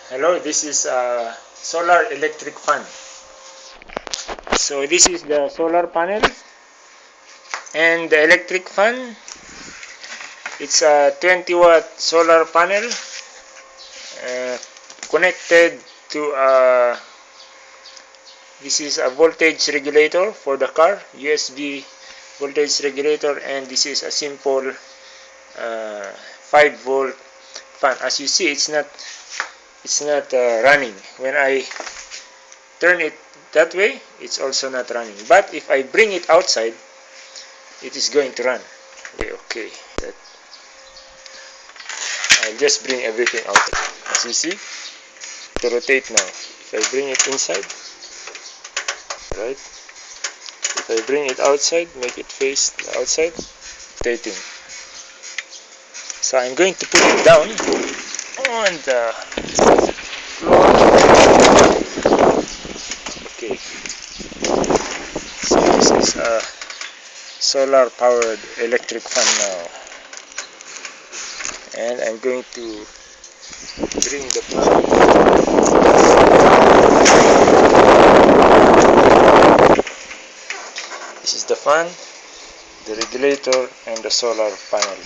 Hello, this is a solar electric fan. So this is the solar panel and the electric fan. It's a 20-watt solar panel connected to this is a voltage regulator for the car, USB voltage regulator, and this is a simple 5-volt fan. As you see, it's not running. When I turn it that way, it's also not running. But if I bring it outside, it is going to run. Okay. I'll just bring everything out. As you see, to rotate now. If I bring it inside, right? If I bring it outside, make it face the outside, rotating. So I'm going to put it down on the floor. Okay. So this is a solar powered electric fan now. And I'm going to bring the fan. This is the fan, the regulator, and the solar panel.